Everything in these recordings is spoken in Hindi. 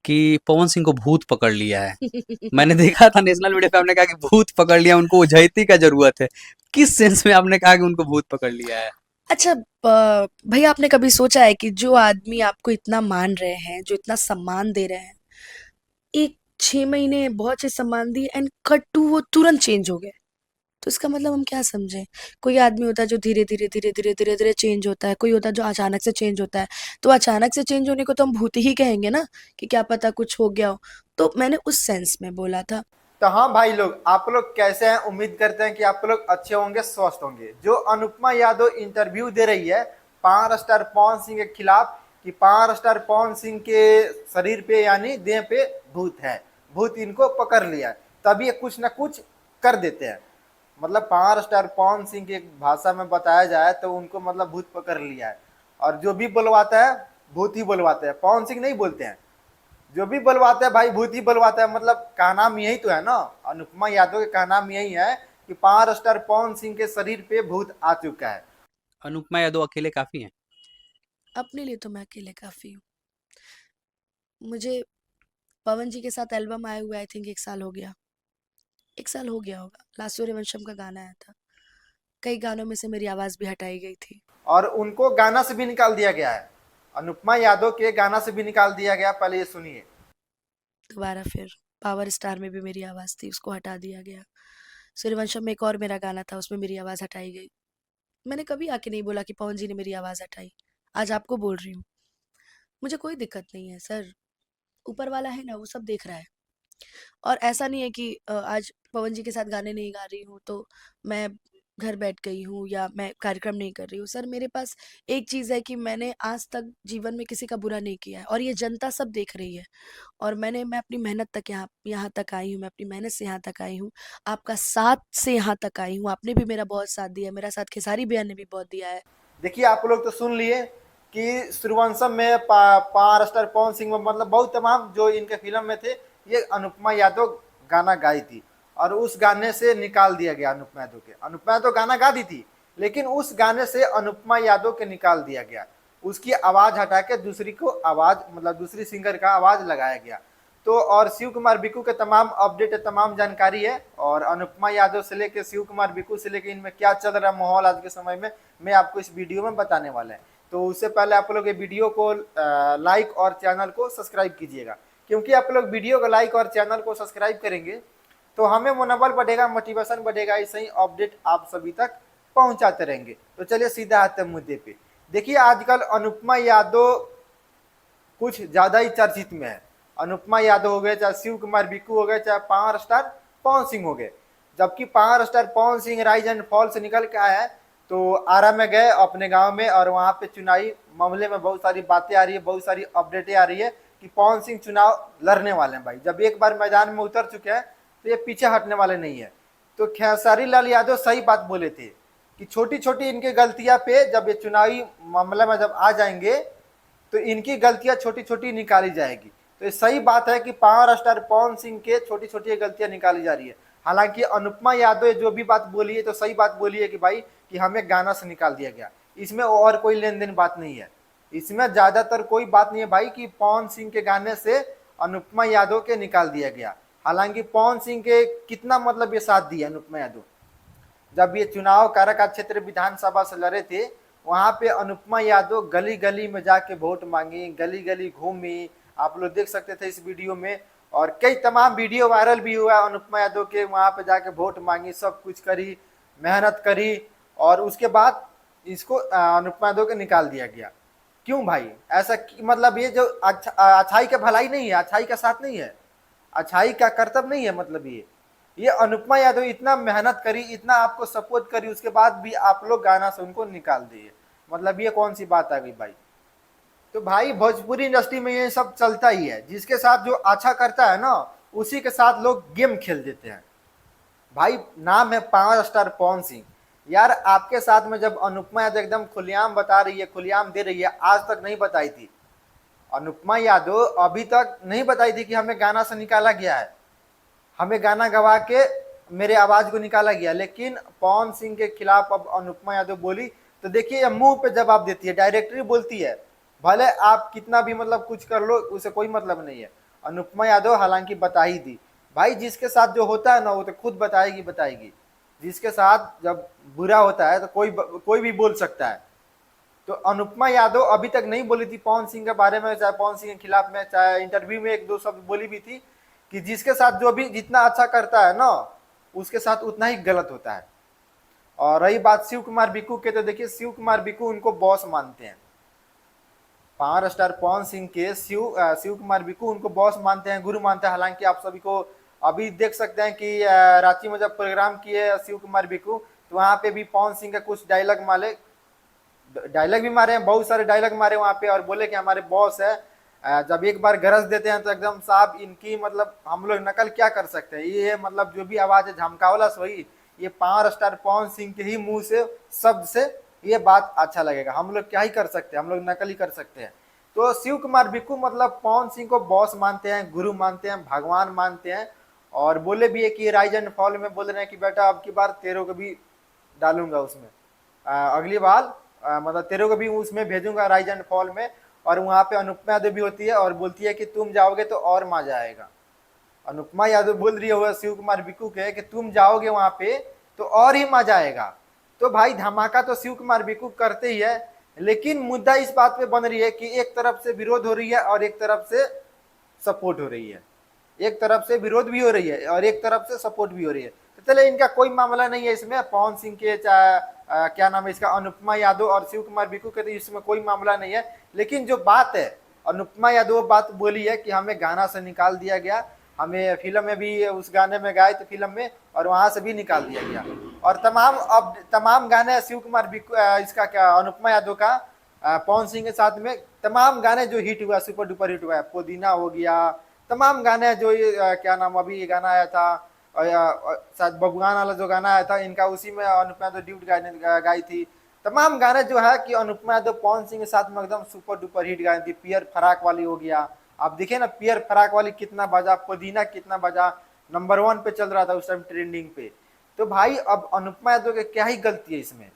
कि पवन सिंह को भूत पकड़ लिया है। मैंने देखा था नेशनल मीडिया पे, आपने कहा कि भूत पकड़ लिया, उनको उझैती का ज़रूरत है। किस सेंस में आपने कहा कि उनको भूत पकड़ लिया है? अच्छा, भैया आपने कभी सोचा है कि जो आदमी आपको इतना मान रहे हैं, जो इतना सम्मान दे रहे हैं, एक 6 महीने बहुत से सम्मान दिए एंड कट टू वो तुरंत चेंज हो गए। तो इसका मतलब हम क्या समझें? कोई आदमी होता है जो धीरे-धीरे, धीरे-धीरे, धीरे-धीरे चेंज होता है, कोई होता है जो अचानक से चेंज होता है। तो अचानक से चेंज होने को तो हम भूत ही कहेंगे ना, कि क्या पता कुछ हो गया हो। तो मैंने उस सेंस में बोला था। तो हाँ भाई लोग, आप लोग कैसे हैं? उम्मीद करते हैं कि आप लोग अच्छे होंगे, स्वस्थ होंगे। जो अनुपमा यादव इंटरव्यू दे रही है पावर स्टार पवन सिंह के खिलाफ कि पावर स्टार पवन सिंह के शरीर पे यानी देह पे भूत है, भूत इनको पकड़ लिया है, तब ये कुछ ना कुछ कर देते हैं। मतलब पावर स्टार पवन सिंह की भाषा में बताया जाए तो उनको मतलब भूत पकड़ लिया है। और जो भी बुलवाता है भूत ही बुलवाते हैं, पवन सिंह नहीं बोलते हैं। जो भी बुलवाता है भाई भूत ही बुलवाता है। मतलब का नाम यही तो है ना, अनुपमा यादव का नाम यही है कि पावर स्टार पवन सिंह के शरीर पे भूत आ चुका है। अनुपमा यादव अकेले काफ़ी हैं। अपने लिए तो मैं अकेले काफ़ी हूँ। मुझे पवन जी के साथ एल्बम आए हुए आई थिंक 1 साल हो गया। 1 साल हो गया होगा। लास्ट सूर्यवंशम का गाना आया था। कई गानों में से मेरी आवाज़ भी हटाई गई थी। और उनको गाना से भी निकाल दिया गया है, अनुपमा यादव के गाना से भी निकाल दिया गया। पहले ये सुनिए। दोबारा फिर पावर स्टार में भी मेरी आवाज़ थी, उसको हटा दिया गया। सूर्यवंशम में एक और मेरा गाना था, उसमें मेरी आवाज़ हटाई गई। मैंने कभी आके नहीं बोला कि पवन जी ने मेरी आवाज़ हटाई। आज आपको बोल रही हूँ। मुझे कोई दिक्कत नहीं है सर, ऊपर वाला है ना, वो सब देख रहा है। और ऐसा नहीं है कि आज पवन जी के साथ गाने नहीं गा रही हूँ तो मैं घर बैठ गई हूँ या मैं कार्यक्रम नहीं कर रही हूँ। सर मेरे पास एक चीज़ है कि मैंने आज तक जीवन में किसी का बुरा नहीं किया है और ये जनता सब देख रही है। और मैं अपनी मेहनत तक यहाँ यहाँ तक आई हूँ, मैं अपनी मेहनत से यहाँ तक आई हूँ, आपका साथ से यहाँ तक आई हूँ। आपने भी मेरा बहुत साथ दिया है, मेरा साथ खेसारी भैया ने भी बहुत दिया है। देखिए आप लोग तो सुन लिए कि सूर्यवंशम में पावर स्टार पवन सिंह में मतलब बहुत तमाम जो इनके फिल्म में थे, ये अनुपमा यादव गाना गाई थी। और उस गाने से निकाल दिया गया अनुपमा यादव के। अनुपमा यादव गाना गा दी थी, लेकिन उस गाने से अनुपमा यादव के निकाल दिया गया। उसकी आवाज हटा के दूसरी को आवाज मतलब दूसरी सिंगर का आवाज लगाया गया। तो और शिव कुमार बिक्कू के तमाम अपडेट है, तमाम जानकारी है। और अनुपमा यादव से लेके शिव कुमार बिक्कू से लेके इनमें क्या चल रहा है माहौल आज के समय में, मैं आपको इस वीडियो में बताने वाला है। तो उससे पहले आप लोग ये वीडियो को लाइक और चैनल को सब्सक्राइब कीजिएगा, क्योंकि आप लोग वीडियो को लाइक और चैनल को सब्सक्राइब करेंगे तो हमें मनोबल बढ़ेगा, मोटिवेशन बढ़ेगा, ऐसे ही अपडेट आप सभी तक पहुंचाते रहेंगे। तो चलिए सीधा आते हैं मुद्दे पे। देखिए आजकल अनुपमा यादव कुछ ज्यादा ही चर्चित में है। अनुपमा यादव हो गए, चाहे शिव कुमार बिक्कू हो गए, चाहे पावर स्टार पवन सिंह हो गए। जबकि power star Pawan Singh rise and fall से निकल के आया है तो आरा में गए अपने गांव में, और वहां पे चुनावी मामले में बहुत सारी बातें आ रही है, बहुत सारी अपडेटें आ रही है कि पवन सिंह चुनाव लड़ने वाले हैं। भाई जब एक बार मैदान में उतर चुके हैं तो ये पीछे हटने वाले नहीं है। तो खेसारी लाल यादव सही बात बोले थे कि छोटी छोटी इनकी गलतियां पे जब ये चुनावी मामले में जब आ जाएंगे तो इनकी गलतियां छोटी छोटी निकाली जाएगी। तो ये सही बात है कि पावर स्टार पवन सिंह के छोटी छोटी गलतियां निकाली जा रही है। हालांकि अनुपमा यादव जो भी बात बोली है तो सही बात बोली है कि भाई कि हमें गाना से निकाल दिया गया, इसमें और कोई लेन देन बात नहीं है। इसमें ज्यादातर कोई बात नहीं है भाई कि पवन सिंह के गाने से अनुपमा यादव के निकाल दिया गया। हालांकि पवन सिंह के कितना मतलब ये साथ दिया अनुपमा यादव। जब ये चुनाव काराकाट क्षेत्र विधानसभा से लड़े थे, वहां पे अनुपमा यादव गली गली में जाके वोट मांगी, गली गली घूमी। आप लोग देख सकते थे इस वीडियो में। और कई तमाम वीडियो वायरल भी हुआ अनुपमा यादव के, वहां पे जाके वोट मांगी, सब कुछ करी, मेहनत करी। और उसके बाद इसको अनुपमा यादव के निकाल दिया गया। क्यों भाई ऐसा? मतलब ये जो अच्छाई का भलाई नहीं है, अच्छाई का साथ नहीं है, अच्छाई का कर्तव्य नहीं है। मतलब ये अनुपमा यादव इतना मेहनत करी, इतना आपको सपोर्ट करी, उसके बाद भी आप लोग गाना से उनको निकाल दिए। मतलब ये कौन सी बात आ गई भाई? तो भाई भोजपुरी इंडस्ट्री में ये सब चलता ही है, जिसके साथ जो अच्छा करता है ना उसी के साथ लोग गेम खेल देते हैं। भाई नाम है पावर स्टार पवन सिंह। यार आपके साथ में जब अनुपमा यादव एकदम खुलेआम बता रही है, खुलेआम दे रही है, आज तक नहीं बताई थी अनुपमा यादव, अभी तक नहीं बताई थी कि हमें गाना से निकाला गया है, हमें गाना गवा के मेरे आवाज को निकाला गया। लेकिन पवन सिंह के खिलाफ अब अनुपमा यादव बोली तो देखिए मुंह पे जवाब देती है, डायरेक्टली बोलती है। भले आप कितना भी मतलब कुछ कर लो, उसे कोई मतलब नहीं है। अनुपमा यादव हालांकि बता ही दी। भाई जिसके साथ जो होता है ना वो तो खुद बताएगी। जिसके साथ जब बुरा होता है तो कोई भी बोल सकता है। तो अनुपमा यादव अभी तक नहीं बोली थी पवन सिंह के बारे में, चाहे पवन सिंह के खिलाफ में, चाहे इंटरव्यू में एक दो शब्द बोली भी थी कि जिसके साथ जो भी जितना अच्छा करता है ना उसके साथ उतना ही गलत होता है। और रही बात शिव कुमार बिक्कू के, तो देखिए शिव कुमार बिक्कू उनको बॉस मानते हैं। पावर स्टार पवन सिंह के शिव कुमार बिक्कू उनको बॉस मानते हैं, गुरु मानते हैं। हालांकि आप सभी को अभी देख सकते हैं कि रांची में जब प्रोग्राम किए शिव कुमार बिक्कू तो वहां पे भी पवन सिंह का कुछ डायलॉग भी मारे हैं, बहुत सारे डायलॉग मारे वहां पे और बोले कि हमारे बॉस है। जब एक बार गरज देते हैं तो एकदम साहब इनकी मतलब हम लोग नकल क्या कर सकते हैं। ये मतलब जो भी आवाज है झमकावला सोई, ये पावर स्टार पवन सिंह के ही मुंह से शब्द से ये बात अच्छा लगेगा। हम लोग क्या ही कर सकते हैं, हम लोग नकल ही कर सकते हैं। तो शिव कुमार बिक्कू मतलब पवन सिंह को बॉस मानते हैं, गुरु मानते हैं, भगवान मानते हैं। और बोले भी है कि राइज एंड फॉल में बोल रहे हैं कि बेटा अब की बार तेरों को भी डालूंगा उसमें, अगली बार मतलब तेरों को भी उसमें भेजूंगा राइज एंड फॉल में। और वहां पे अनुपमा यादव भी होती है और बोलती है कि तुम जाओगे तो और मजा आएगा। अनुपमा यादव बोल रही है शिव कुमार बिक्कू के कि तुम जाओगे वहां पे तो और ही मजा आएगा। तो भाई धमाका तो शिव कुमार बिक्कू करते ही है, लेकिन मुद्दा इस बात पे बन रही है कि एक तरफ से विरोध हो रही है और एक तरफ से सपोर्ट हो रही है। एक तरफ से विरोध भी हो रही है और एक तरफ से सपोर्ट भी हो रही है। तो चले इनका कोई मामला नहीं है इसमें, पवन सिंह के चाहे क्या नाम है इसका, अनुपमा यादव और शिव कुमार बिक्कू के, तो इसमें कोई मामला नहीं है। लेकिन जो बात है अनुपमा यादव बात बोली है कि हमें गाना से निकाल दिया गया, हमें फिल्म में भी उस गाने में गाए थे फिल्म में और वहां से भी निकाल दिया गया। और तमाम गाने शिव कुमार बिक्कू इसका क्या अनुपमा यादव का पवन सिंह के साथ में तमाम गाने जो हिट हुआ, सुपर डुपर हिट हुआ है, पुदीना हो गया, तमाम गाने जो ये क्या नाम अभी ये गाना आया था शायद बबुआन वाला जो गाना आया था इनका, उसी में अनुपमा यादव ड्यूट गाई थी। तमाम गाने जो है कि अनुपमा यादव पवन सिंह के साथ में एकदम सुपर डुपर हिट गाई थी। पियर फराक वाली हो गया, आप देखिए ना पियर फराक वाली कितना बजा, पुदीना कितना बजा, नंबर 1 पे चल रहा था उस टाइम ट्रेंडिंग पे। तो भाई अब अनुपमा यादव की क्या ही गलती है इसमें,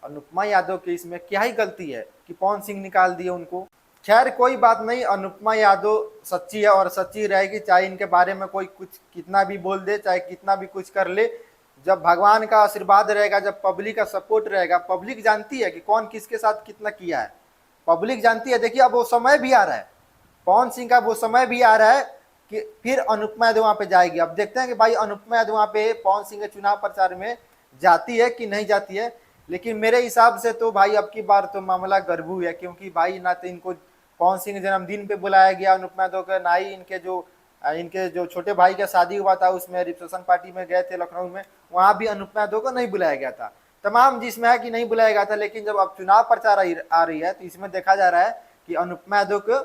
अनुपमा यादव की इसमें क्या ही गलती है कि पवन सिंह निकाल दिए उनको। खैर कोई बात नहीं, अनुपमा यादव सच्ची है और सच्ची रहेगी, चाहे इनके बारे में कोई कुछ कितना भी बोल दे, चाहे कितना भी कुछ कर ले। जब भगवान का आशीर्वाद रहेगा, जब पब्लिक का सपोर्ट रहेगा, पब्लिक जानती है कि कौन किसके साथ कितना किया है, पब्लिक जानती है। देखिए अब वो समय भी आ रहा है, पवन सिंह का वो समय भी आ रहा है कि फिर अनुपमा यादव वहां पे जाएगी। अब देखते हैं कि भाई अनुपमा यादव वहां पे पवन सिंह के चुनाव प्रचार में जाती है कि नहीं जाती है। लेकिन मेरे हिसाब से तो भाई अब की बार तो मामला गड़बू है, क्योंकि भाई ना तो इनको पवन सिंह के जन्मदिन पे बुलाया गया अनुपमा यादव का, ना ही इनके जो छोटे भाई का शादी हुआ था उसमें रिसेप्शन पार्टी में गए थे लखनऊ में, वहां भी अनुपमा यादव को नहीं बुलाया गया था। तमाम जिसमें है कि नहीं बुलाया गया था। लेकिन जब अब चुनाव प्रचार आ रही है तो इसमें देखा जा रहा है कि अनुपमा यादव को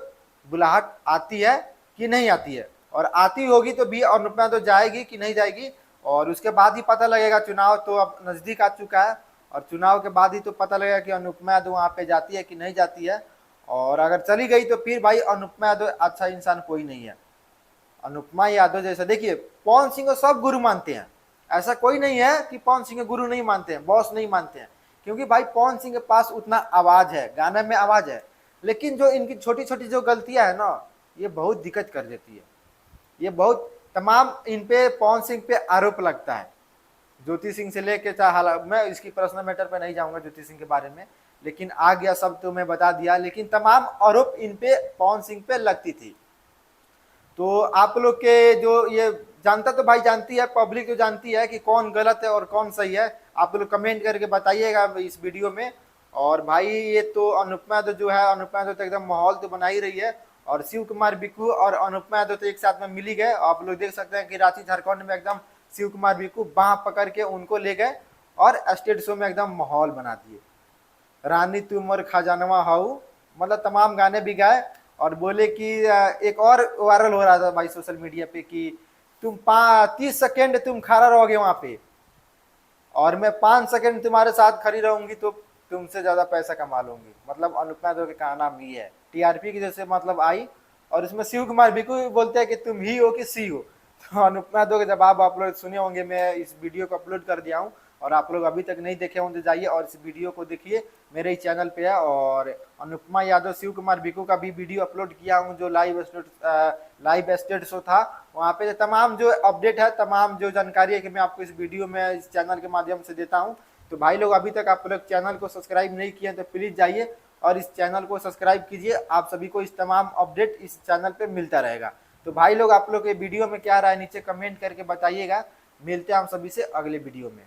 बुलाहट आती है कि नहीं आती है, और आती होगी तो भी अनुपमा यादव जाएगी कि नहीं जाएगी, और उसके बाद ही पता लगेगा। चुनाव तो अब नजदीक आ चुका है और चुनाव के बाद ही तो पता लगेगा कि अनुपमा यादव वहां पे जाती है कि नहीं जाती है। और अगर चली गई तो फिर भाई अनुपमा यादव अच्छा इंसान कोई नहीं है। अनुपमा यादव जैसा देखिए पवन सिंह को सब गुरु मानते हैं, ऐसा कोई नहीं है कि पवन सिंह को गुरु नहीं मानते हैं, बॉस नहीं मानते हैं। क्योंकि भाई पवन सिंह के पास उतना आवाज है, गाने में आवाज है, लेकिन जो इनकी छोटी छोटी जो गलतियां है ना ये बहुत दिक्कत कर देती है। ये बहुत तमाम इन पे पवन सिंह पे आरोप लगता है, ज्योति सिंह से लेके चाहे, मैं इसकी पर्सनल मैटर पे नहीं जाऊंगा ज्योति सिंह के बारे में, लेकिन आ गया सब तो मैं बता दिया। लेकिन तमाम आरोप इन पे पवन सिंह पे लगती थी। तो आप लोग के जो ये जानता तो भाई जानती है, पब्लिक तो जानती है कि कौन गलत है और कौन सही है। आप लोग कमेंट करके बताइएगा इस वीडियो में। और भाई ये तो अनुपमा यादव जो है, अनुपमा यादव तो एकदम माहौल तो बना ही रही है, और शिव कुमार बिक्कू और अनुपमा यादव तो एक साथ में मिली गए। आप लोग देख सकते हैं कि रांची झारखंड में एकदम शिव कुमार बिक्कू बाह पकड़ के उनको ले गए और स्टेज शो में एकदम माहौल बना दिए। रानी तुमर खजानवा हाउ मतलब तमाम गाने भी गाए, और बोले कि एक और वायरल हो रहा था भाई सोशल मीडिया पे कि तुम 30 सेकेंड तुम खड़ा रहोगे वहां पे और मैं 5 सेकेंड तुम्हारे साथ खड़ी रहूंगी तो तुमसे ज्यादा पैसा कमा लूंगी। मतलब अनुपमा यादव के कहना भी है, टीआरपी की जैसे मतलब आई, और इसमें शिव कुमार बिक्कू बोलते हैं कि तुम ही हो कि सी हो। तो अनुपमा यादव के जवाब आप लोग सुने होंगे, मैं इस वीडियो को अपलोड कर दिया हूँ, और आप लोग अभी तक नहीं देखे हों तो जाइए और इस वीडियो को देखिए, मेरे ही चैनल पे है। और अनुपमा यादव शिव कुमार बिकू का भी वीडियो अपलोड किया हूँ, जो लाइव स्टेट शो था, वहाँ पे तमाम जो अपडेट है, तमाम जो जानकारी है कि मैं आपको इस वीडियो में इस चैनल के माध्यम से देता हूँ। तो भाई लोग अभी तक आप लोग चैनल को सब्सक्राइब नहीं किए तो प्लीज़ जाइए और इस चैनल को सब्सक्राइब कीजिए। आप सभी को इस तमाम अपडेट इस चैनल पे मिलता रहेगा। तो भाई लोग आप लोग के वीडियो में क्या राय नीचे कमेंट करके बताइएगा। मिलते हैं हम सभी से अगले वीडियो में।